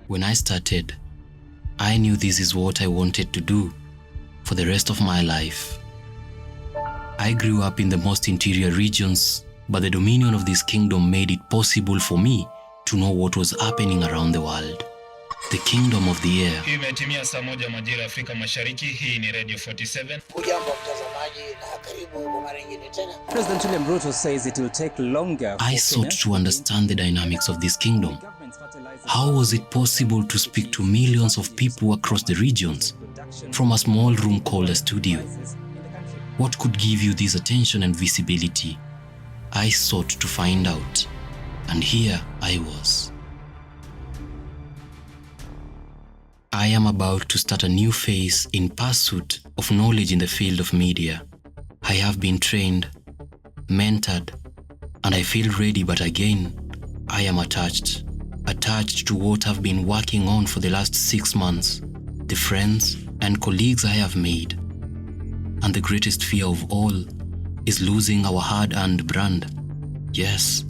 When I started, I knew this is what I wanted to do for the rest of my life. I grew up in the most interior regions, but the dominion of this kingdom made it possible for me to know what was happening around the world. The kingdom of the air. Imetimia saa 1 majira Afrika Mashariki. Hii ni Radio 47. Hujambo mtazamaji na karibu kwa mara nyingine tena. President William Ruto says it will take longer. I sought to understand the dynamics of this kingdom. How was it possible to speak to millions of people across the regions from a small room called a studio? What could give you this attention and visibility? I sought to find out, and here I was. I am about to start a new phase in pursuit of knowledge in the field of media. I have been trained, mentored, and I feel ready, but again, I am attached to what I've been working on for the last 6 months, the friends and colleagues I have made. And the greatest fear of all is losing our hard-earned brand. Yes,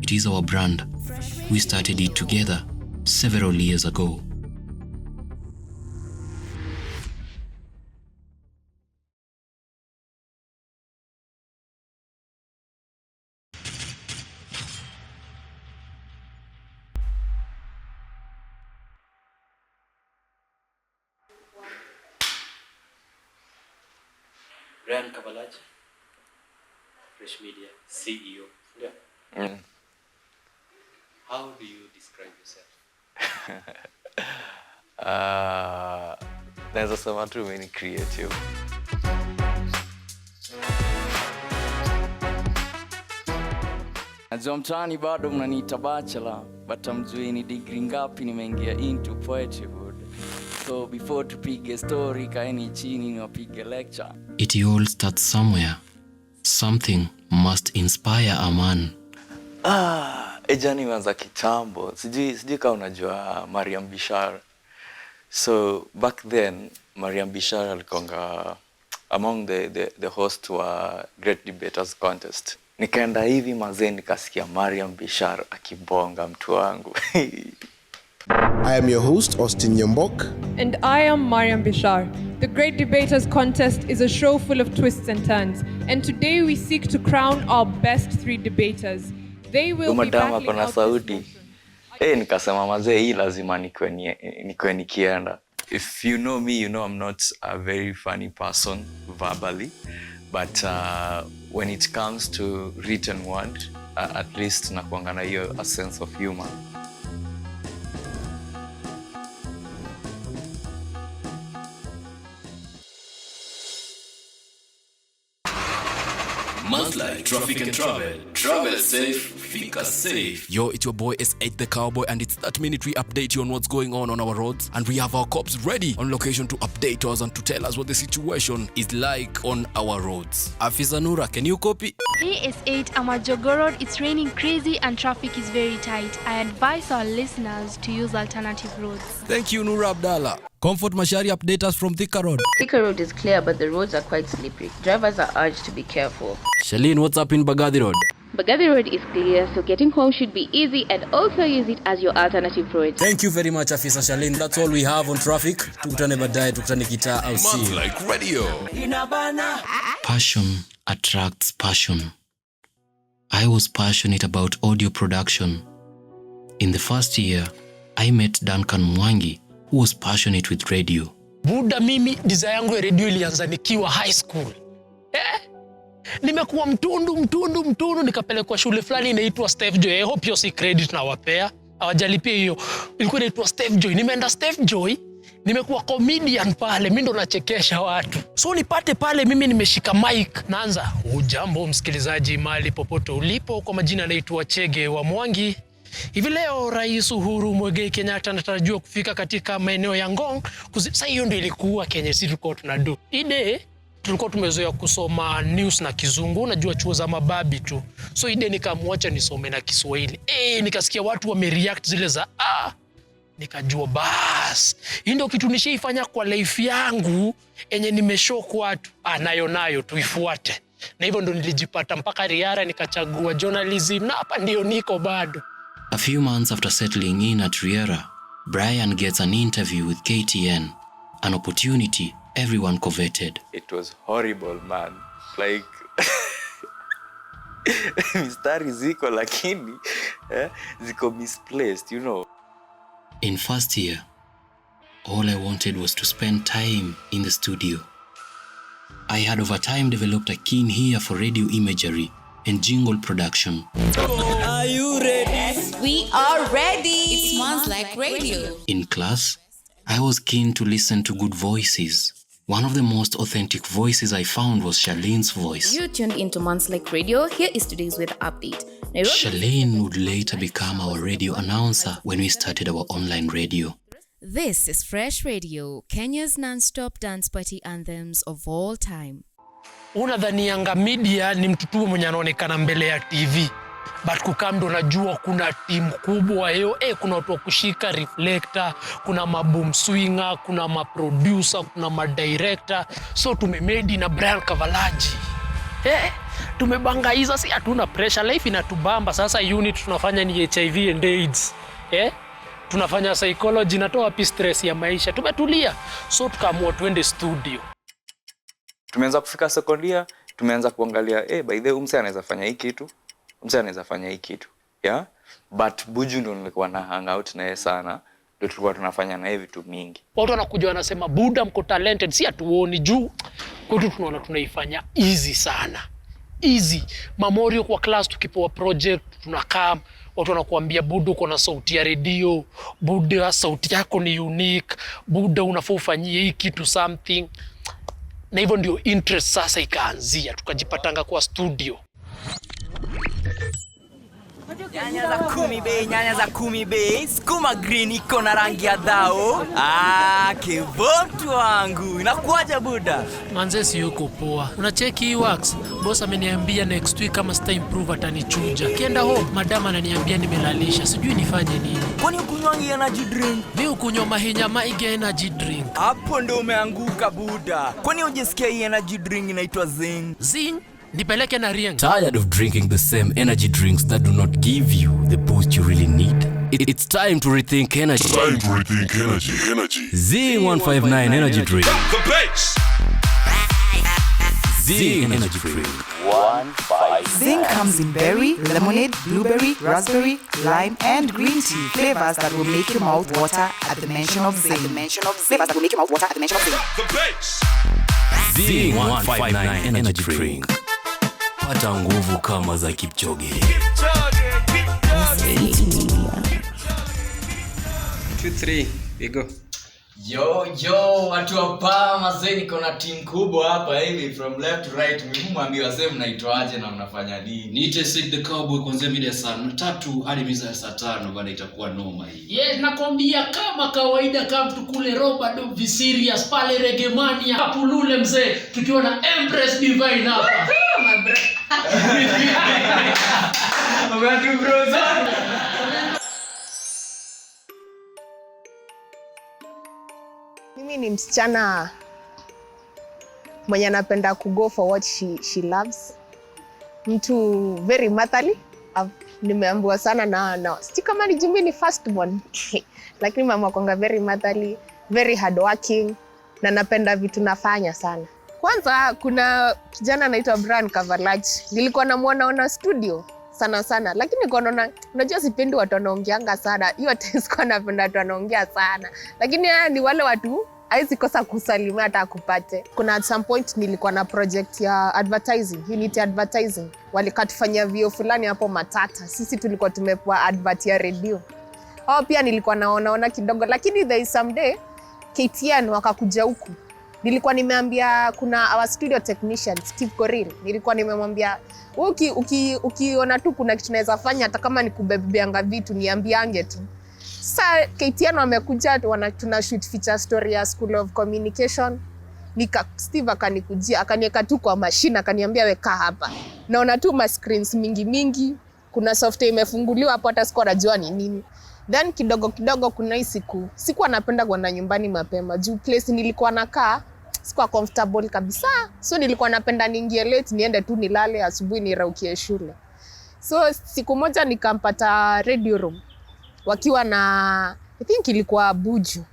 it is our brand. We started it together several years ago. Ryan Kavalaji, Fresh Media CEO. Yeah. How do you describe yourself? Naweza sema tu mimi ni creative. Najua mtaani bado mnaniita bachelor, but hamjui ni degree ngapi nimeingia into poetryhood. So before tupige story, kaeni chini niwapige lecture. It all starts somewhere. Something must inspire a man. Ejani imeanza kitambo. Sijui kama unajua Mariam Bishara. So back then Mariam Bishara alikuwa among the host wa Great Debaters Contest. Nikaenda hivi mazee nikasikia Mariam Bishara akibonga mtu wangu. I am your host, Austin Nyombok. And I am Mariam Bishar. The Great Debaters Contest is a show full of twists and turns. And today we seek to crown our best 3 debaters. They will be battling out sauti. Nikasema mazee hii lazima nikwe nikienda. If you know me, you know I'm not a very funny person verbally. But when it comes to written word, at least nakuanga na hiyo a sense of humor. Monthly Traffic and Travel. Travel safe, fika safe. Yo, it's your boy S8 the Cowboy, and it's that minute we update you on what's going on our roads. And we have our cops ready on location to update us and to tell us what the situation is like on our roads. Afisa Nura, can you copy? Hey S8, I'm at Jogo Road. It's raining crazy and traffic is very tight. I advise our listeners to use alternative roads. Thank you, Nura Abdallah. Comfort Mashari, update us from Thika Road. Thika Road is clear, but the roads are quite slippery. Drivers are urged to be careful. Shalene, what's up in Bagadi Road? Bagadi Road is clear, so getting home should be easy, and also use it as your alternative road. Thank you very much, Afisa Shalene. That's all we have on traffic. Tukutane baadaye, tukutane kita au si. Month like radio. Passion attracts passion. I was passionate about audio production. In the first year, I met Duncan Mwangi, who was passionate with radio. Buda mimi desire yangu ya radio ilianza nikiwa high school. Nimekuwa mtundu nikapelekwa shule fulani inaitwa Steve Joy. I hope you see credit na wapea. Hawajalipia hiyo. Ilikuwa inaitwa Steve Joy. Nimeenda Steve Joy. Nimekuwa comedian pale, mimi ndo nachekesha watu. So nipate pale mimi nimeshika mic, naanza ujambo msikilizaji mahali popote ulipo, kwa majina anaitwa Chege wa Mwangi. Hivi leo Rais Uhuru Muigai Kenyatta anatarajiwa kufika katika maeneo ya Ngong. Sasa hiyo ndio ilikuwa Kenya sisi tulikuwa tunadu. Ide tulikuwa tumezoea kusoma news na Kizungu, unajua chuo za mababi tu. So ide nikamwacha nisome na Kiswahili. Nikasikia watu wamereact zile za nikajua bas. Hii ndio kitu nishaifanya kwa life yangu enye nimeshock watu. Nayo tuifuate. Na hivyo ndo nilijipata mpaka Riara nikachagua journalism na hapa ndio niko bado. A few months after settling in at Riara, Brian gets an interview with KTN, an opportunity everyone coveted. It was horrible, man. Like mistari ziko lakini ziko misplaced, you know. In first year, all I wanted was to spend time in the studio. I had over time developed a keen ear for radio imagery and jingle production. Are you ready? Yes, we are ready. It's Months Like Radio. In class, I was keen to listen to good voices. One of the most authentic voices I found was Charlene's voice. You tuned into Months Like Radio. Here is today's weather update. Charlene would later become our radio announcer when we started our online radio. This is Fresh Radio, Kenya's non-stop dance party anthems of all time. Unadhanianga media ni mtu tu mwenye anaonekana mbele ya TV. But kukamdo najua kuna timu kubwa hiyo, kuna watu wa kushika reflector, kuna maboom swinger, kuna maproducer, kuna madirector. So tumemedi na Brian Kavalaji. Tumebangaiza, si hatuna pressure, life inatubamba. Sasa unit tunafanya ni HIV and AIDS. Tunafanya psychology, natoa wapi stress ya maisha. Tumetulia. So tukaamua tuende studio. Tumeanza kufika sekondia, tumeanza kuangalia by the way umse anaweza fanya hii kitu. Umse anaweza fanya hii kitu. Yeah? But Buju ndo nilikuwa na hang out naye sana. Ndio tulikuwa tunafanya naye vitu mingi. Watu wanakuja wanasema Buda mko talented, si atuoni juu. Kwetu tunaona tunaifanya easy sana. Easy. Memory kwa class tukipewa project tunakaa, watu wanakuambia Buda uko na sauti ya radio, Buda sauti yako ni unique, Buda unafaa ufanyie hii kitu something. Na hivyo ndio interest sasa ikaanzia, tukajipatanga kwa studio. Nyanya za kumi bei, skuma green iko na rangi ya dhao. Kebomtu wangu, inakuaje Buda? Manze si yuko poa. Unacheki hii wax? Boss ameniambia next week kama sita improve atanichuja. Kienda home, madam ananiambia nimelalisha. Sijui nifanye nini. Kwani ukunywangi energy drink? Mimi ukunywa mahinya maige energy drink. Hapo ndo umeanguka Buda. Kwani hujasikia hii energy drink inaitwa Zing? Zing? Nipeleke na Rieng. Tired of drinking the same energy drinks that do not give you the boost you really need? It's time to rethink energy. Zing 159 energy drink. The base. Zing energy drink. 159. Zing comes in berry, lemonade, blueberry, raspberry, lime, and green tea flavors that will make your mouth water at the mention of Zing. Flavors that will make your mouth water at the mention of Zing. The base. Zing 159 energy drink. Pata nguvu kama za Kipchoge. 2-3, we go. Yo, watu wa Palma zeni niko team kubwa hapa hivi from left to right. Mwambie waseme mnaitwaje na mnafanya nini? Niite Sig the Cowboy kuanzia mida saa 3 hadi mida saa 5 baada itakuwa noma hii. Yes, nakwambia kama kawaida kama tukule roba do viserious pale Regemania Kapulule mzee tukiwa na Empress Divine hapa. Watu bro sana. Mimi ni msichana mwenye anapenda kugo for what she loves. Mtu very motherly. Nimeambiwa sana na si kama ni jumbi ni firstborn. Lakini mama kwanga very motherly, very hardworking na napenda vitu nafanya sana. Kwanza kuna kijana anaitwa Brian Kavalaji. Nilikuwa namuona studio sana lakini nilikuwa naona unajua sipendi watu wanaongeanga sana. Hiyo sikuwa napenda watu wanaongea sana. Lakini ni wale watu haizi kosa kusalimia hata akupate. Kuna at some point nilikuwa na project ya advertising, unity advertising. Walikatufanyia vio fulani hapo Matata. Sisi tulikuwa tumepewa advert ya radio. Pia nilikuwa naona kidogo lakini there is some day KTN wakakuja huku. Nilikuwa nimeambia kuna our studio technician Steve Koril. Nilikuwa nimemwambia ukiona tu kuna kitu naweza fanya hata kama nikubebeanga vitu niambiange tu. Sasa KTN wamekuja tuna shoot feature story ya School of Communication. Steve akanikujia akaniweka tu kwa machine akaniambia weka hapa. Naona tu ma screens mingi. Kuna software imefunguliwa hapo hata sikuwa najua ni nini. Then kidogo kuna hii siku anapenda kwenda nyumbani mapema. Juu place nilikuwa nakaa sikuwa comfortable kabisa. So nilikuwa napenda niingie late niende tu nilale, asubuhi niraukie shule. So siku moja nikampata radio room wakiwa na, I think ilikuwa Buju,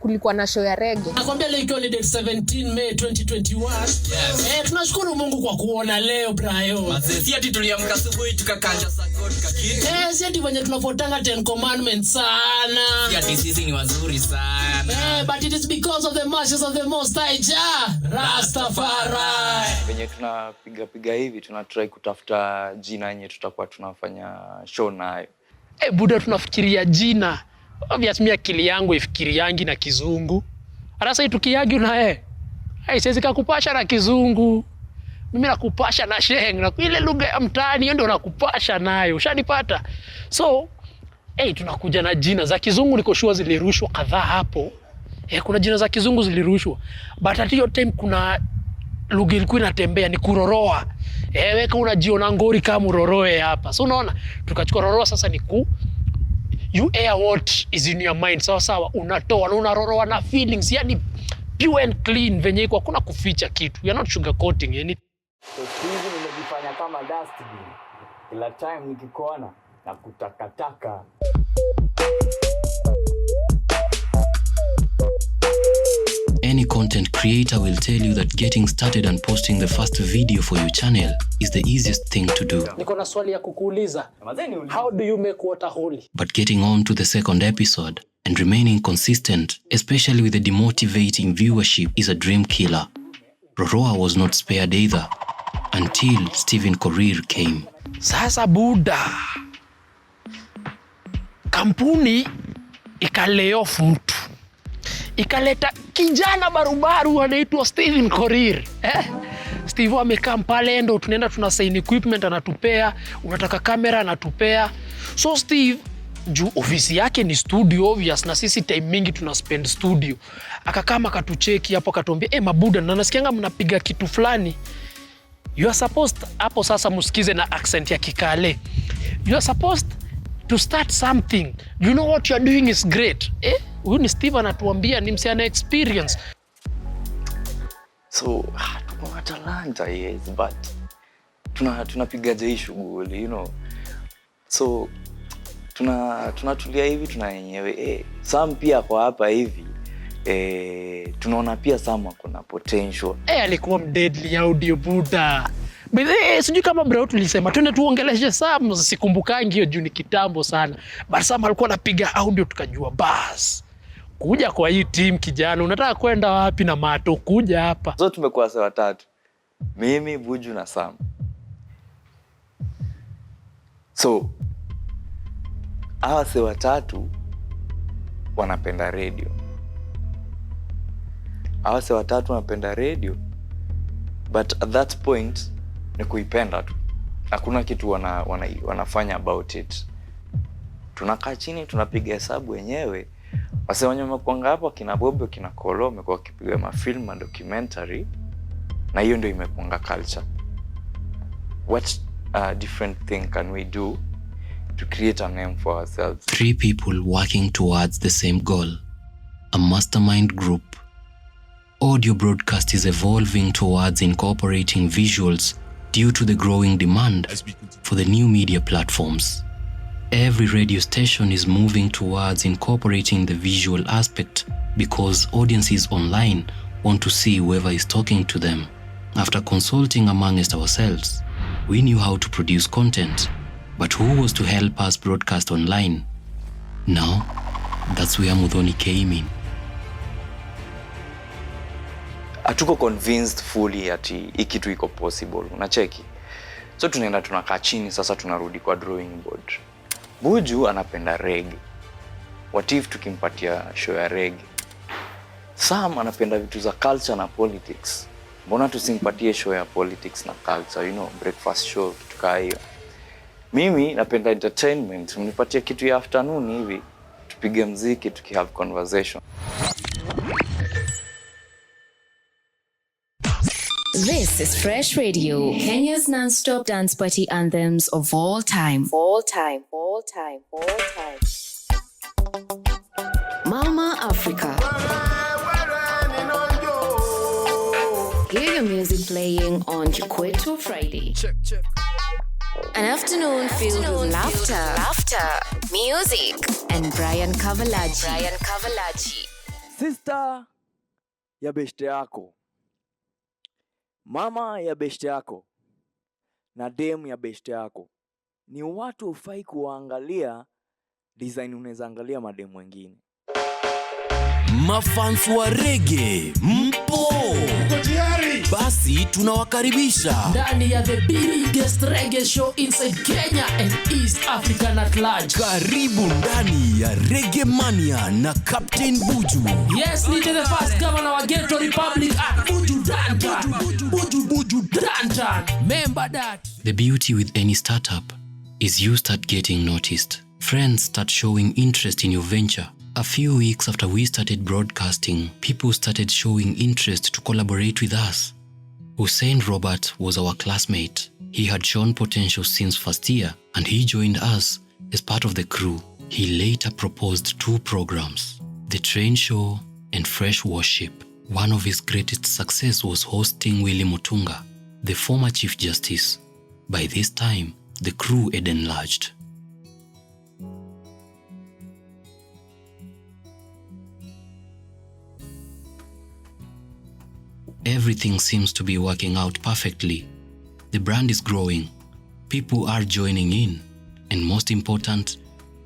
kulikuwa na show ya reggae. Nakwambia leo ikiwa ni date 17 May 2021. Yes. Tunashukuru Mungu kwa kuona leo brayo. Mazee, ati tuliamka asubuhi tukakanja sakot kakiti. Si ati venye tunafotanga 10 commandments sana. Si ati sisi ni wazuri sana. But it is because of the mercies of the Most High Jah, Rastafari. Venye tunapiga hivi, tunatry kutafuta jina yenye tutakuwa tunafanya show nayo. Buda tunafikiria jina. Obviously akili yangu ifikiriangi na kizungu. Hata sasa tukiagi na siwezi kukupasha na kizungu. Mimi nakupasha na sheng na ile lugha ya mtaani hiyo ndio nakupasha nayo. Ushanipata? So, tunakuja na jina za kizungu, niko sure zilirushwa kadhaa hapo. Kuna jina za kizungu zilirushwa. But at hiyo time kuna lugha ilikuwa inatembea ni kuroroa. Weka unajiona ngori kama uroroe hapa. So unaona, tukachukua roroa sasa ni you air what is in your mind. Sawa, unatoa na unaroroa na feelings, yani pure and clean venye iko, hakuna kuficha kitu. You're not sugarcoating any. So hizi nimejifanya kama dustbin. Kila time nikikuona na kutakataka. Any content creator will tell you that getting started and posting the first video for your channel is the easiest thing to do. Niko na swali ya kukuuliza. How do you make water holy? But getting on to the second episode and remaining consistent, especially with the demotivating viewership, is a dream killer. Roroa was not spared either until Stephen Korir came. Sasa Buda, kampuni ikalay off mtu. Ikaleta kijana barubaru anaitwa Stephen Korir. Steve amekaa pale, ndo tunaenda tuna sign equipment anatupea, unataka kamera anatupea. So Steve juu ofisi yake ni studio obvious na sisi time mingi tuna spend studio. Akakama akatucheki hapo akatuambia, mabuda na nasikianga mnapiga kitu fulani. You are supposed hapo sasa musikize na accent ya Kikale. You are supposed to start something. You know what you are doing is great. Huyu ni Steve anatuambia ni msiana experience. So, tuko na talanta, yes, but tunapigaje hii shughuli, you know. So, tunatulia hivi tunayenyewe. Sam pia kwa hapa hivi, tunaona pia Sam kuna potential. Alikuwa deadly audio Buda. Sijui kama bro tulisema twende tuongeleshe Sam, sikumbukangi hiyo juu ni kitambo sana. But Sam alikuwa anapiga audio tukajua bas. Kuja kwa hii team kijana, unataka kwenda wapi na Mato kuja hapa. So tumekuwa sawa watatu. Mimi, Buju na Sam. So hawa sawa watatu wanapenda radio. Hawa sawa watatu wanapenda radio. But at that point ni kuipenda tu. Hakuna kitu wanafanya about it. Tunakaa chini tunapiga hesabu wenyewe. Wase wenye wamekuanga hapo kina Bobo kina Kolo wamekuwa wakipiga mafilm na documentary, na hiyo ndio imekuanga culture. What different thing can we do to create a name for ourselves? 3 people working towards the same goal. A mastermind group. Audio broadcast is evolving towards incorporating visuals due to the growing demand for the new media platforms. Every radio station is moving towards incorporating the visual aspect because audiences online want to see whoever is talking to them. After consulting amongst ourselves, we knew how to produce content, but who was to help us broadcast online? Now, that's where Mudhoni came in. Hatuko convinced fully ati hii kitu iko possible. Unacheki? So tunaenda tunakaa chini sasa tunarudi kwa drawing board. Buju anapenda reggae. What if tukimpatia show ya reggae? Sam anapenda vitu za culture na politics. Mbona tusimpatie show ya politics na culture, you know, breakfast show kitu kama hiyo. Mimi napenda entertainment, mnipatie kitu ya afternoon hivi, tupige muziki, tukihave conversation. This is Fresh Radio, Kenya's non-stop dance party anthems of all time. All time, all time, all time. Mama Africa. playing on Kikwetu Friday. Check. An afternoon filled with laughter, music, and Brian Kavalaji. Sister ya beshte yako, mama ya beshte yako, na demu ya beshte yako ni watu ufai kuangalia design unaweza angalia mademu wengine. Mafans wa reggae mpo tayari? Basi tunawakaribisha ndani ya the biggest reggae show inside Kenya and East Africa at large. Karibu ndani ya Reggae Mania na Captain Buju. Yes, ni the first governor wa Ghetto Republic at Buju Dantan. Remember that. The beauty with any startup is you start getting noticed. Friends start showing interest in your venture. A few weeks after we started broadcasting, people started showing interest to collaborate with us. Hussein Robert was our classmate. He had shown potential since first year, and he joined us as part of the crew. He later proposed 2 programs, The Train Show and Fresh Worship. One of his greatest success was hosting Willie Mutunga, the former Chief Justice. By this time, the crew had enlarged. Everything seems to be working out perfectly. The brand is growing, people are joining in, and most important,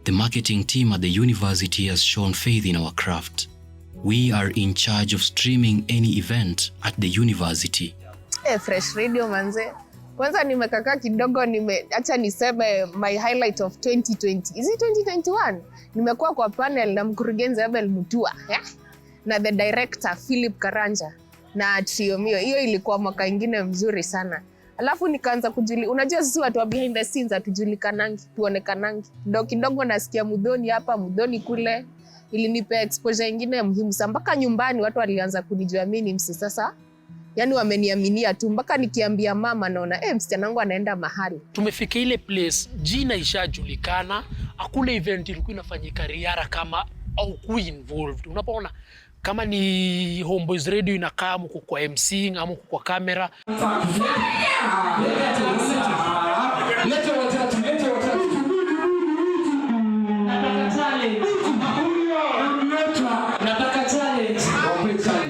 the marketing team at the university has shown faith in our craft. We are in charge of streaming any event at the university. Fresh Radio manze. Kwanza nimekaka kidogo acha niseme my highlight of 2020. Is it 2021? Nimekuwa kwa panel na mkurugenzi Abel Mutua, na the director Philip Karanja na trio mio. Hiyo ilikuwa mwaka ingine mzuri sana. Alafu nikaanza unajua sisi watu wa behind the scenes hatujulikanangi, tuonekanangi. Kidogo nasikia mudhoni hapa, mudhoni kule. Ilinipa exposure ingine muhimu sana. Mpaka nyumbani watu walianza kunijua mimi msi sasa. Yaani wameniaminia tu mpaka nikiambia mama naona msichana wangu anaenda mahali. Tumefika ile place, jina ishajulikana, hakuna event ilikuwa inafanyika Riara kama au kuwa involved. Unapoona kama ni Homeboys Radio inakaa mko kwa MC ama kwa kamera.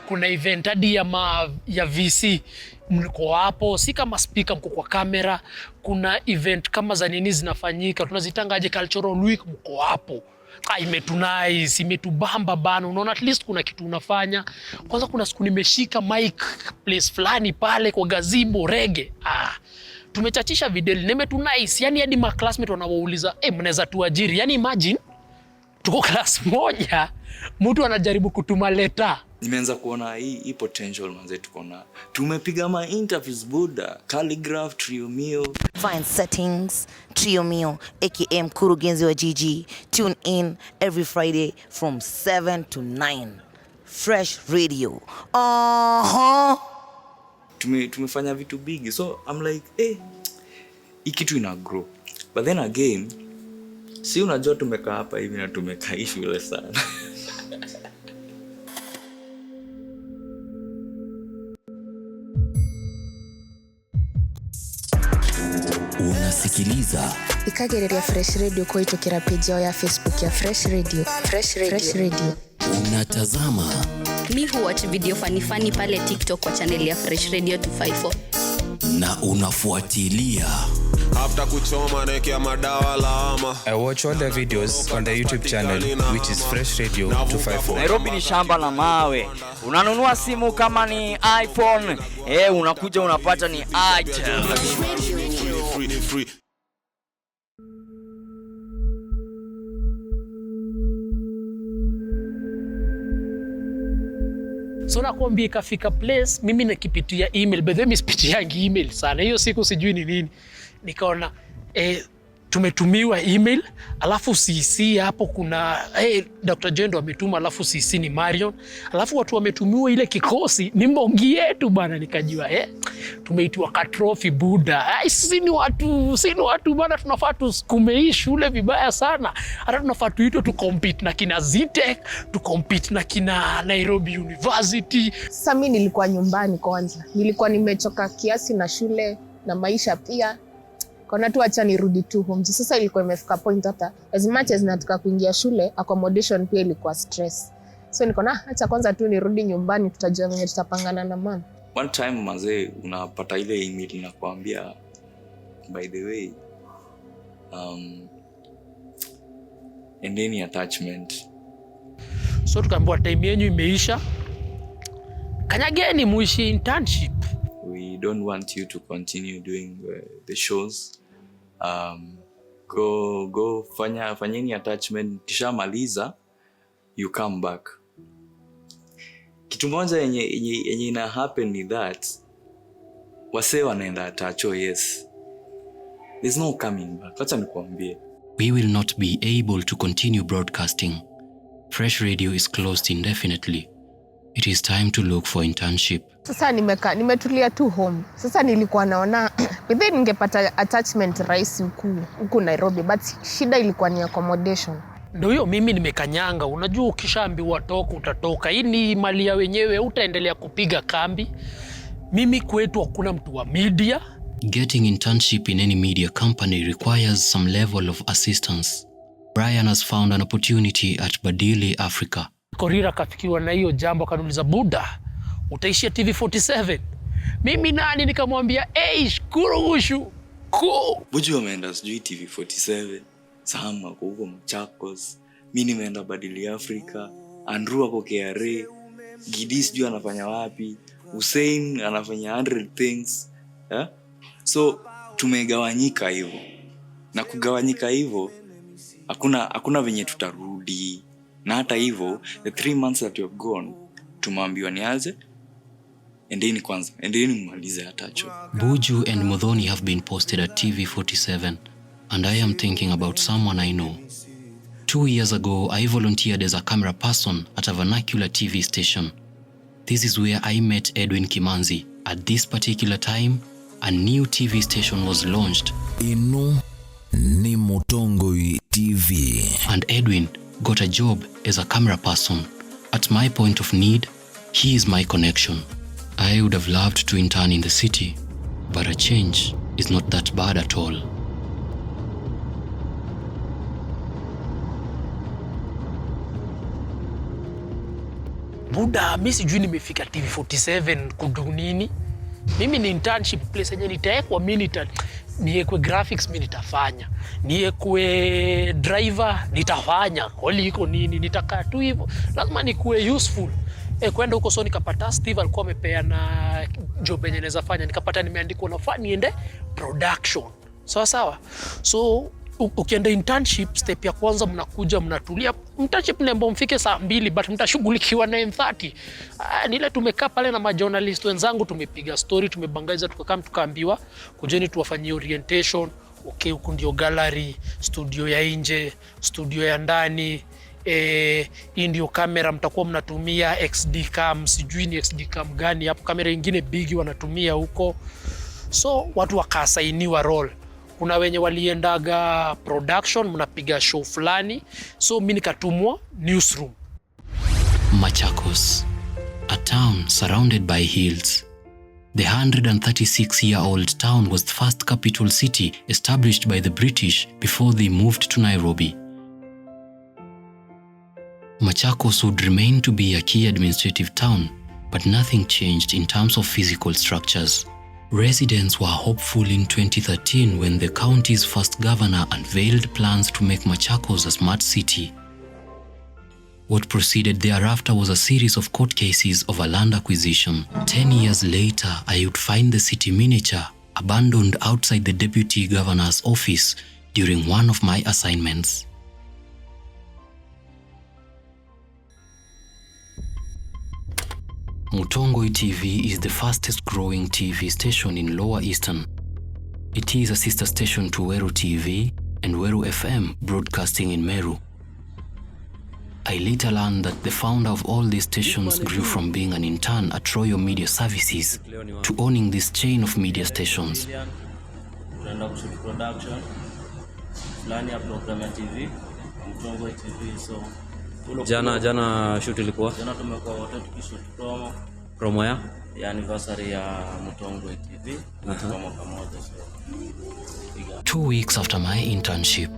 Kuna event hadi ya VC mko hapo, si kama speaker mko kwa kamera. Kuna event kama za nini zinafanyika, tunazitangaje cultural week mko hapo. Imetunice, imetubamba bana. Unaona at least kuna kitu unafanya. Kwanza kuna siku nimeshika mic place fulani pale kwa gazebo reggae. Tumechachisha video, nimetunice. Yani hadi ma classmate wanawauliza, mnaweza tuajiri? Yani imagine tuko class moja, mtu anajaribu kutuma letter. Nimeanza kuona hii potential manze tuko na. Tumepiga ma interviews Buddha, Calligraph, Trio Mio. Find settings, Trio Mio, aka Mkurugenzi wa Gigi. Tune in every Friday from 7 to 9. Fresh Radio. Tumefanya vitu big. So I'm like, hii kitu ina grow. But then again, si unajua tumekaa hapa hivi na tumekaa shule sana. Unasikiliza ikagereria Fresh Radio kwa itokera page yao ya Facebook ya Fresh Radio. Fresh Radio. Unatazama. Mi huwatch video funny pale TikTok kwa channel ya Fresh Radio 254. Na unafuatilia. After kuchoma nekia madawa lama. I watch all the videos on the YouTube channel which is Fresh Radio 254. Nairobi ni shamba la mawe. Unanunua simu kama ni iPhone, unakuja unapata ni item. Free. So nakwambia ikafika place, mimi nakipitia email, by the way mimi sipitiangi email sana. Hiyo siku sijui ni nini. Nikaona tumetumiwa email, alafu CC hapo kuna Dr. Jendo ametuma, alafu CC ni Marion, alafu watu wametumiwa ile kikosi ni Mbogi yetu bana. Nikajua tumeitiwa ka trophy buda. Si ni watu bana, tunafaa tusukume hii shule vibaya sana. Hata tunafaa tuitwe tu compete na kina Zitech, tu compete na kina Nairobi University. Sasa mimi nilikuwa nyumbani kwanza, nilikuwa nimechoka kiasi na shule na maisha pia. Kuna tu acha nirudi tu home. Sasa ilikuwa imefika point hata as much as nataka kuingia shule, accommodation pia ilikuwa stress. So niko acha kwanza tu nirudi nyumbani, tutajua venye tutapangana na mama. One time mazee unapata ile email inakuambia by the way and any attachment. So tukaambiwa time yenu imeisha. Kanyageni muishi internship. We don't want you to continue doing the shows. Go fanyeni attachment, kisha maliza you come back. Kitu moja yenye ina happen ni that wase wanaenda atacho, yes, there's no coming back. Acha nikwambie, we will not be able to continue broadcasting. Fresh Radio is closed indefinitely. It is time to look for internship. Sasa nimetulia tu home. Sasa nilikuwa naona bidhi ningepata attachment rahisi huku Nairobi, but shida ilikuwa ni accommodation. Ndio hiyo mimi nimekanyanga. Unajua ukishaambiwa toka utatoka. Hii ni mali ya wenyewe, utaendelea kupiga kambi. Mimi kwetu hakuna mtu wa media. Getting internship in any media company requires some level of assistance. Brian has found an opportunity at Badili, Africa. Korira kafikiwa na hiyo jambo, kanuliza buda, utaishia TV47. Mimi nani? Nikamwambia shkurugushu ko. Buju ameenda sijui TV47, Sama huko Machakos, mimi nimeenda Badili Africa, Andrew hapo KRA, Gidi sijui anafanya wapi, Hussein anafanya 100 things. So tumegawanyika hivyo. Na kugawanyika hivyo hakuna venye tutarudi. Na hata hivyo the 3 months that you have gone, tumeambiwa niaze endeni mmalize atacho. Buju and Modhoni have been posted at TV47, and I am thinking about someone I know. 2 years ago, I volunteered as a camera person at a vernacular TV station. This is where I met Edwin Kimanzi. At this particular time, a new TV station was launched. Inu ni Mutongoi TV. And Edwin got a job as a camera person. At my point of need, he is my connection. I would have loved to intern in the city, but a change is not that bad at all. Buda, mimi sijui nimefika TV47 kudunini. Mimi ni internship place yenye nitaekwa mimi niekwe graphics mimi nitafanya. Niekwe driver nitafanya. Kwani iko nini? Nitakaa tu hivyo. Lazima nikuwe useful. Kwenda huko so nikapata Steve alikuwa amepeana job yenye naweza fanya. Nikapata nimeandikwa nafaa niende production. Sawa. So ukienda internship, step ya kwanza mnakuja mnatulia. Internship nembo mfike saa 2 but mtashughulikiwa 9:30. Nile tumekaa pale na majournalist wenzangu, tumepiga story, tumebangaiza, tukaambiwa kujeni tuwafanyie orientation. Okay, huko ndio gallery, studio ya nje, studio ya ndani. Hii ndio kamera mtakuwa mnatumia, XD cam, sijui ni XD cam gani hapo, kamera nyingine bigi wanatumia huko. So watu wakasainiwa role. Kuna wenye waliendaga production, mnapiga show fulani. So mimi nikatumwa newsroom. Machakos, a town surrounded by hills. The 136-year-old town was the first capital city established by the British before they moved to Nairobi. Machakos would remain to be a key administrative town, but nothing changed in terms of physical structures. Residents were hopeful in 2013 when the county's first governor unveiled plans to make Machakos a smart city. What proceeded thereafter was a series of court cases of a land acquisition. 10 years later, I would find the city miniature abandoned outside the deputy governor's office during one of my assignments. Mutongoi TV is the fastest growing TV station in Lower Eastern. It is a sister station to Weru TV, and Weru FM broadcasting in Meru. I later learned that the founder of all these stations grew from being an intern at Royal Media Services to owning this chain of media stations. Jana shoot ilikuwa? Jana tumekuwa wote tukishoot promo. Promo ya? Ya anniversary ya Mtongwe TV. Promo pamoja. 2 weeks after my internship,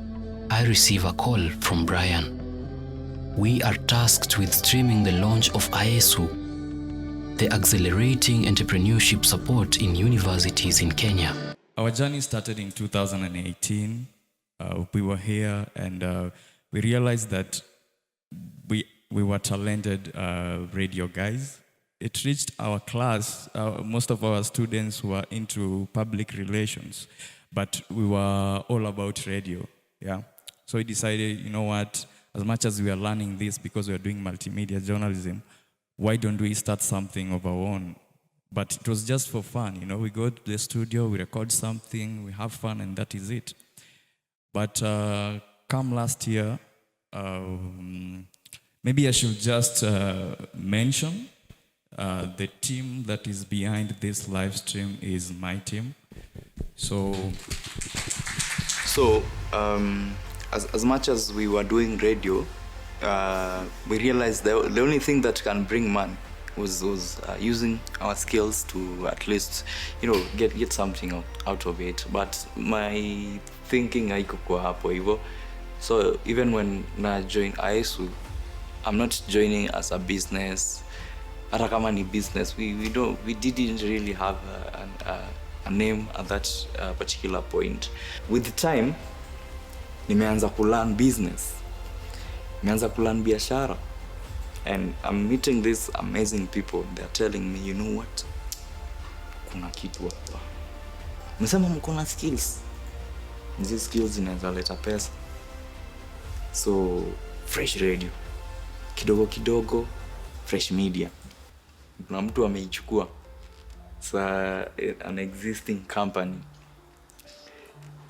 I receive a call from Brian. We are tasked with streaming the launch of AESU, the Accelerating Entrepreneurship Support in Universities in Kenya. Our journey started in 2018. We were here and we realized that we were talented radio guys. It reached our class. Most of our students were into public relations, but we were all about radio. Yeah. So we decided, you know what, as much as we are learning this because we are doing multimedia journalism, why don't we start something of our own? But it was just for fun, you know. We go to the studio, we record something, we have fun, and that is it. But come last year, maybe I should just mention the team that is behind this live stream is my team. So as much as we were doing radio, we realized the only thing that can bring money was using our skills to at least, you know, get something out of it. But my thinking haikuwa hapo hivyo. So even when I joined AESU, I'm not joining as a business. Hata kama ni business, we didn't really have a name at that particular point. With the time, nimeanza kulearn business, nimeanza kulearn biashara, and I'm meeting these amazing people. They're telling me, you know what, kuna kitu hapa. Msema mko na skills. These skills zinaweza leta pesa. So fresh radio, kidogo kidogo, fresh media. Kuna mtu ameichukua. It's an existing company.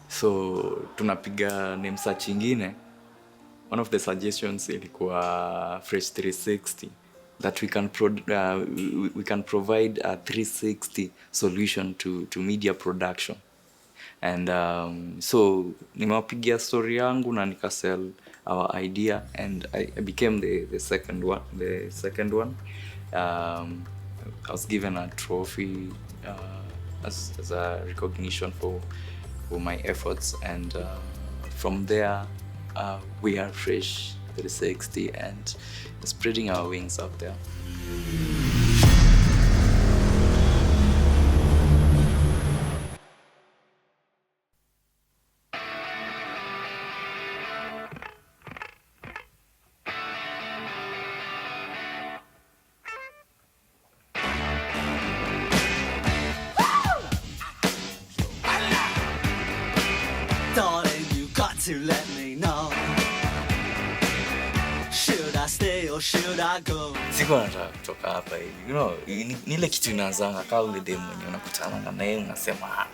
So tunapiga name search ingine. One of the suggestions ilikuwa Fresh 360, that we can provide a 360 solution to media production. And so nimewapigia story yangu na nikasell our idea, and I became the second one. I was given a trophy as a recognition for my efforts, and from there we are Fresh 360 and spreading our wings out there. Darling, you got to let me know. Should I stay or should I go? Siko nataka kutoka hapa hivi. You know, ni ile kitu inaanzanga kama ule demo mwenye unakutana na yeye unasema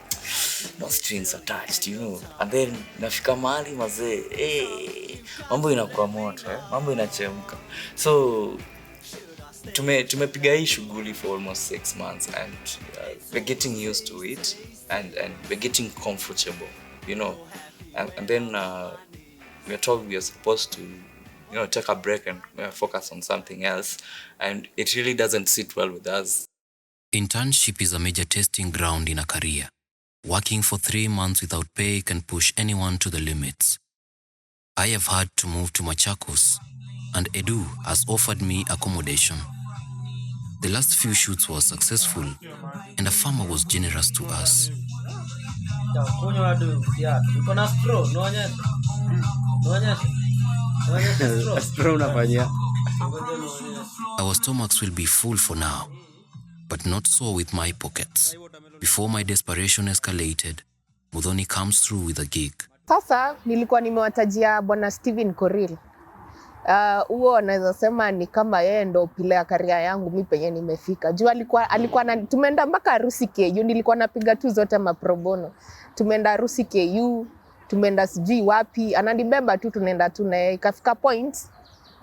no strings attached, you know. And then nafika mahali mazee, mambo inakuwa moto, mambo inachemka. So tumepiga hii shughuli for almost 6 months, and we're getting used to it, and we're getting comfortable, you know. And then we are told we are supposed to, you know, take a break and focus on something else, and it really doesn't sit well with us. Internship is a major testing ground in a career. Working for 3 months without pay can push anyone to the limits. I have had to move to Machakos, and Edu has offered me accommodation. The last few shoots were successful, and a farmer was generous to us. Our stomachs will be full for now, but not so with my pockets. Before my desperation escalated, Mudhoni comes through with a gig. Sasa nilikuwa nimewatajia bwana Steven Koril. Huo anaweza sema ni kama yeye ndo pile ya career yangu mimi penye nimefika. Juu alikuwa tumeenda mpaka harusi KU, nilikuwa napiga tu zote ma pro bono. Tumeenda harusi KU, tumeenda sijui wapi, ananibeba tu tunaenda tu na ikafika point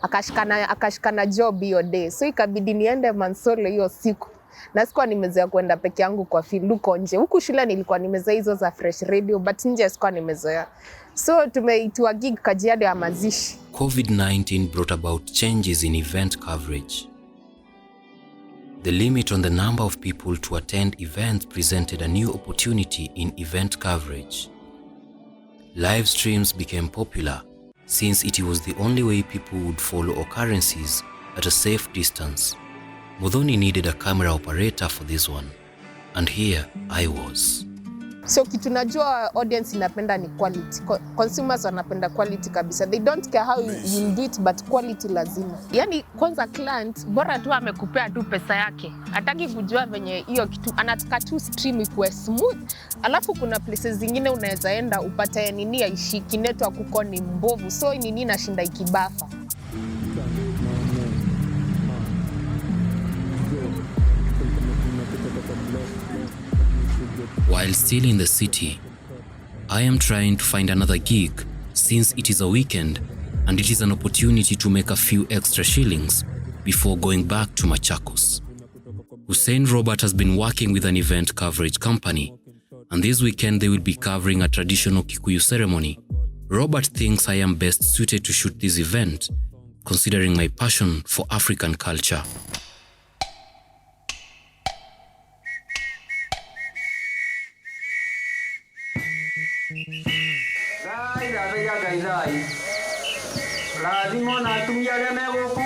akashikana job hiyo day, so ikabidi niende Mansolo hiyo siku, na sikuwa nimezoea kwenda peke yangu kwa field huko nje. Huku shule nilikuwa nimezoea hizo za Fresh Radio, but nje sikuwa nimezoea, so tumeitwa gig Kajiado ya mazishi. COVID-19 brought about changes in event coverage. The limit on the number of people to attend events presented a new opportunity in event coverage. Live streams became popular since it was the only way people would follow occurrences at a safe distance. Muthoni needed a camera operator for this one, and here I was. So kitu najua audience inapenda ni quality. Consumers wanapenda quality kabisa. They don't care how you do it, but quality lazima. Yani kwanza client bora tu amekupea tu pesa yake. Hataki kujua venye hiyo kitu, anataka tu stream ikuwe smooth. Alafu kuna places zingine unaweza enda upate nini haishiki, network kuko ni mbovu. So nini nashinda ikibafa. While still in the city, I am trying to find another gig since it is a weekend and it is an opportunity to make a few extra shillings before going back to Machakos. Hussein Robert has been working with an event coverage company, and this weekend they will be covering a traditional Kikuyu ceremony. Robert thinks I am best suited to shoot this event, considering my passion for African culture. Lazima na tumia arĩa megũkũ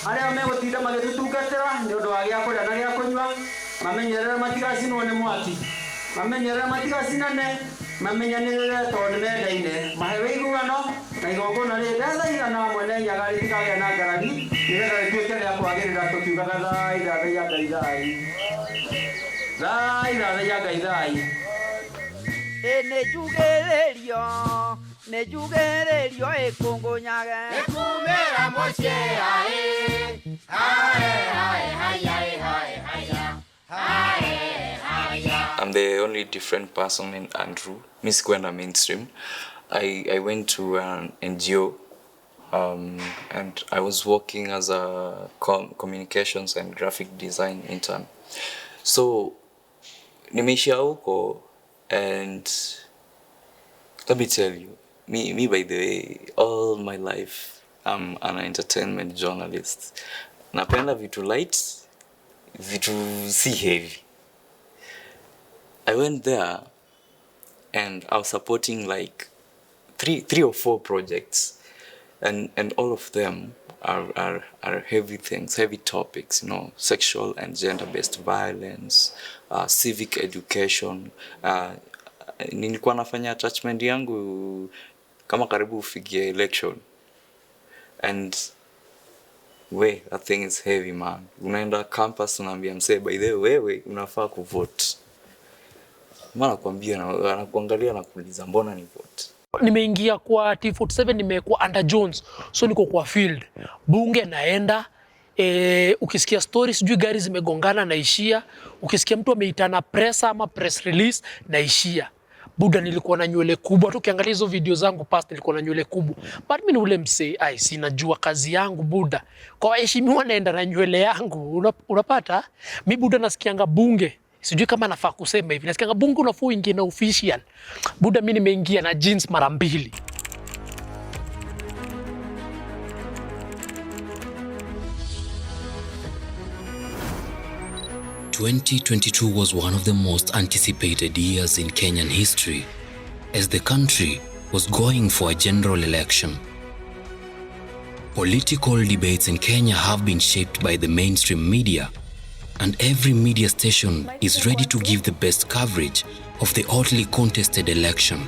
arĩa megũtinda magĩtutungatĩra nĩ ũndũ wa gĩa kũrĩa na gĩa kũnyua, mamenyerere matigacinwo nĩ mwaki, mamenyerere matigacinane, mamenyanĩrĩre tondũ mendaine, mahe ũiguano na igongona rĩthaigana mwene nyaga rĩtikagĩa na ngarari nĩgetha rĩtuĩke rĩa kwagĩrĩra tũkiugaga thai thai ya Ngai thai thai thai ya Ngai thai. Nejugererio ekongonyage ekumera moche ae I'm the only different person in Andrew. Miss Gwenda mainstream. I went to an NGO and I was working as a communications and graphic design intern. So nimeishia huko, and let me tell you, me by the way, all my life I'm an entertainment journalist. Napenda vitu light, vitu si heavy. I went there and I was supporting like three or four projects, and all of them are heavy things, heavy topics, you know, sexual and gender-based violence, civic education. Nilikuwa nafanya attachment yangu kama karibu ufikie election, and that thing is heavy man. Unaenda campus unaambia msee, by the way wewe unafaa kuvote. Maana kwambia anakuangalia na kuuliza mbona ni vote. Nimeingia kwa T47, nimekuwa under Jones, so niko kwa field bunge naenda. Ukisikia stories sijui gari zimegongana naishia, ukisikia mtu ameitana press ama press release naishia. Buda nilikuwa na nywele kubwa, tu ukiangalia hizo video zangu past nilikuwa na nywele kubwa, but mimi ni ule msee sinajua kazi yangu buda, kwa heshimiwa naenda na nywele yangu. Unapata mimi buda nasikianga bunge, sijui kama nafaa kusema hivi, nasikianga bunge unafaa uingie na official. Buda mimi nimeingia na jeans mara mbili. ...2022 was one of the most anticipated years in Kenyan history, as the country was going for a general election. Political debates in Kenya have been shaped by the mainstream media, and every media station is ready to give the best coverage of the hotly contested election.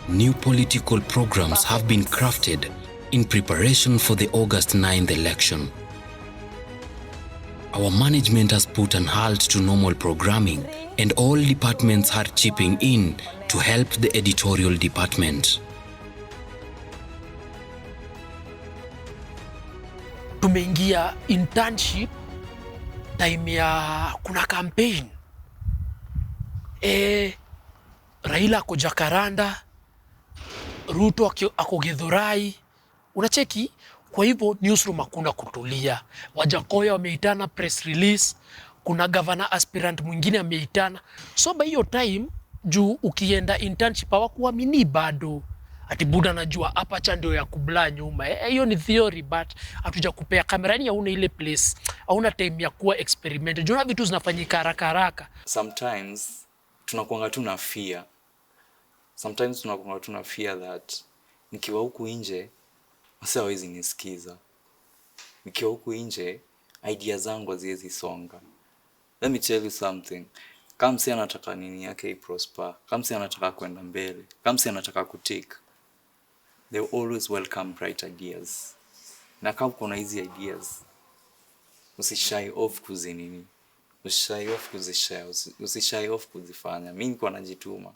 New political programs have been crafted in preparation for the August 9th election. Our management has put an halt to normal programming, and all departments are chipping in to help the editorial department. Tumeingia internship time ya kuna campaign. Raila ako Jakaranda, Ruto ako Githurai, unacheki. Kwa hivyo newsroom hakuna kutulia. Wajakoya wameitana press release, kuna governor aspirant mwingine ameitana. So by hiyo time juu ukienda internship hawakuamini bado. Ati buda najua aperture ndio ya kubla nyuma. Hiyo ni theory but hatuja kupea kamera, ni hauna ile place. Hauna time ya kuwa experiment. Juu na vitu zinafanyika haraka haraka. Sometimes tunakuanga tu na fear. Sometimes tunakuanga tu na fear that nikiwa huku nje wase hawezi nisikiza. Nikiwa huku nje idea zangu haziwezi songa. Let me tell you something. Kama msi anataka nini yake iprosper, kama msi anataka kwenda mbele, kama msi anataka kutik, they always welcome bright ideas. Na kama kuna hizi ideas, usishy off kuzinini. Usishy off kuzishare, usishy off kuzifanya. Mimi niko najituma.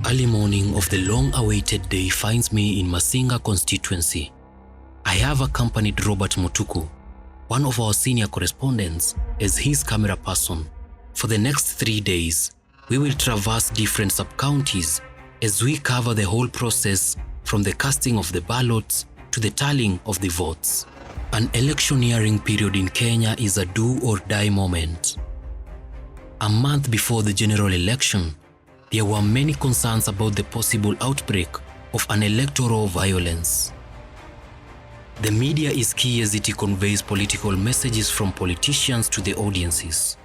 Early morning of the long-awaited day finds me in Masinga constituency. I have accompanied Robert Mutuku, one of our senior correspondents, as his camera person. For the next 3 days, we will traverse different sub-counties as we cover the whole process from the casting of the ballots to the tallying of the votes. An electioneering period in Kenya is a do-or-die moment. A month before the general election, there were many concerns about the possible outbreak of an electoral violence. The media is key as it conveys political messages from politicians to the audiences.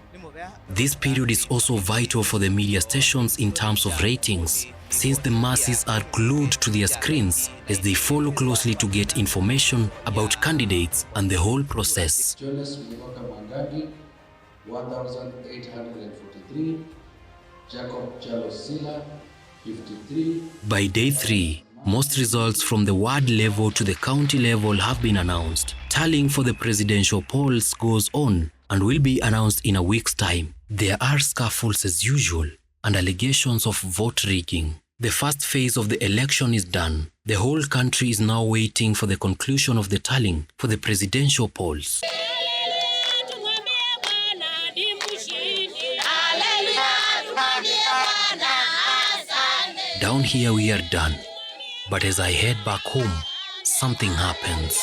This period is also vital for the media stations in terms of ratings, since the masses are glued to their screens as they follow closely to get information about candidates and the whole process. 1,843. Jacob Jalosila, 53. By day 3, most results from the ward level to the county level have been announced. Tallying for the presidential polls goes on and will be announced in a week's time. There are scuffles as usual and allegations of vote rigging. The first phase of the election is done. The whole country is now waiting for the conclusion of the tallying for the presidential polls. Down here we are done, but as I head back home, something happens.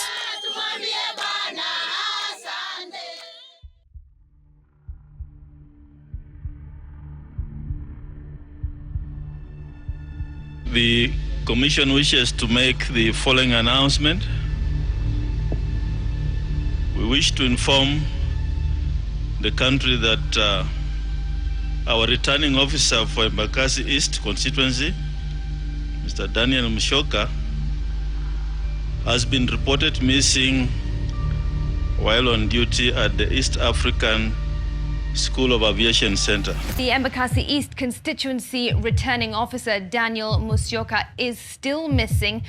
The Commission wishes to make the following announcement. We wish to inform the country that our returning officer for Embakasi East constituency, Mr. Daniel Musyoka, has been reported missing while on duty at the East African School of Aviation Center. The Embakasi East constituency returning officer Daniel Musyoka is still missing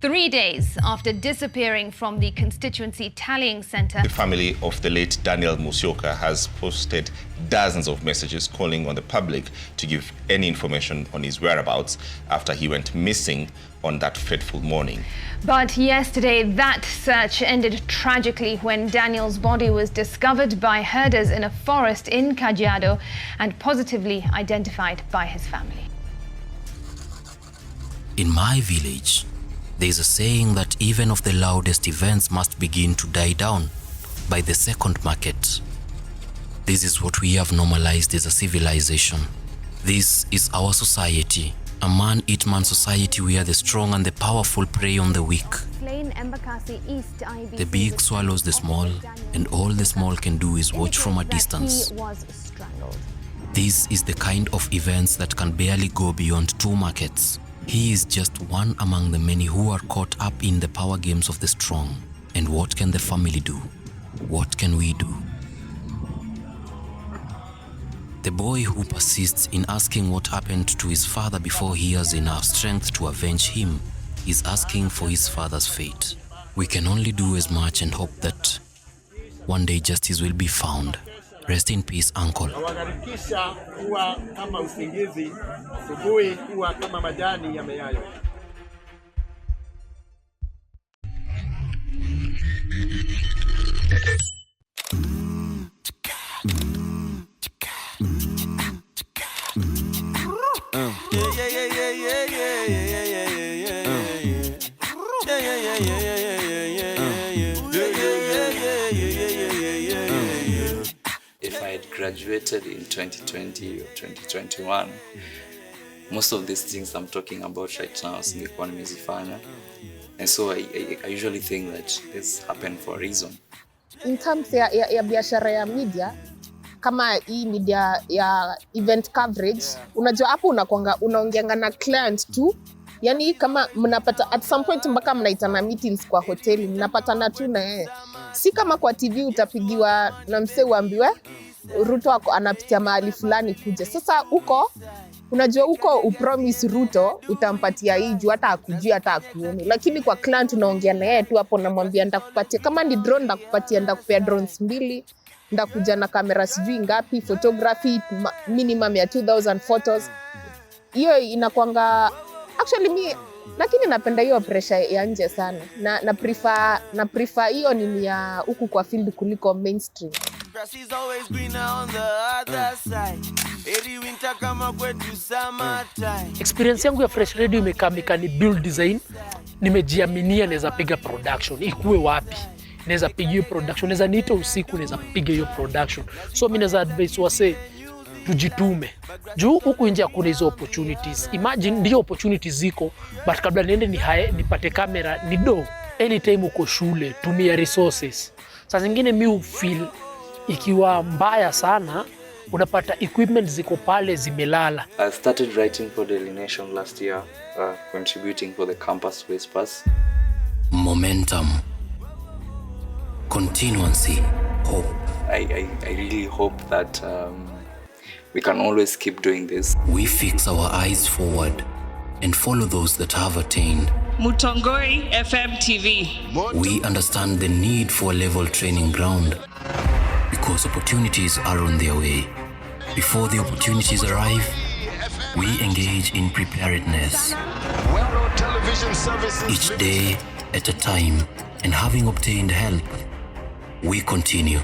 3 days after disappearing from the constituency tallying center. The family of the late Daniel Musyoka has posted dozens of messages calling on the public to give any information on his whereabouts after he went missing on that fateful morning. But yesterday, that search ended tragically when Daniel's body was discovered by herders in a forest in Kajiado and positively identified by his family. In my village, there is a saying that even of the loudest events must begin to die down by the second market. This is what we have normalized as a civilization. This is our society, a man-eat-man society where the strong and the powerful prey on the weak. The big swallows the small, and all the small can do is watch from a distance. This is the kind of events that can barely go beyond 2 markets. He is just one among the many who are caught up in the power games of the strong. And what can the family do? What can we do? The boy who persists in asking what happened to his father before he has enough strength to avenge him is asking for his father's fate. We can only do as much and hope that one day justice will be found. Rest in peace, uncle. Nawagarikisha kuwa kama usingizi, asubuhi kuwa kama majani ya meayo. If I had graduated in 2020 or 2021, most of these things I'm talking about right now singekuwa nimezifanya. And so I usually think that this happened for a reason. In terms ya biashara ya media, kama hii media ya event coverage, unajua hapo unaongeanga na client tu. Yani kama mnapata at some point mpaka mnaitana meetings kwa hoteli, mnapatana tu na yeye. Si kama kwa TV utapigiwa na msee uambiwe Ruto anapitia mahali fulani kuja. Sasa huko unajua huko upromise Ruto utampatia hii juu hata akujui hata akuoni. Lakini kwa client unaongea na yeye tu hapo, namwambia ndakupatia kama ni drone ndakupea drones 2, ndakuja na kamera sijui ngapi, photography minimum ya 2000 photos. Hiyo inakuanga actually lakini napenda hiyo pressure ya nje sana. Na prefer hiyo ni ya huku kwa field kuliko mainstream. Experience yangu ya Fresh Radio imekamika ni build design. Nimejiaminia naweza piga production. Ikuwe wapi? Naweza piga hiyo production. Naweza niita usiku naweza piga hiyo production. So mimi naweza advise wase tujitume. Juu huku nje kuna hizo opportunities. Imagine ndio opportunities ziko, but kabla niende nipate kamera ni do. Anytime uko shule, tumia resources. Saa zingine mimi feel ikiwa mbaya sana, unapata equipment ziko pale zimelala. I started writing for Daily Nation last year, contributing for the campus whispers. Momentum, continuancy, hope. I really hope that we can always keep doing this. We fix our eyes forward and follow those that have attained. Mutongoi FM TV. We understand the need for a level training ground because opportunities are on their way. Before the opportunities arrive, we engage in preparedness. Each day at a time, and having obtained help, we continue.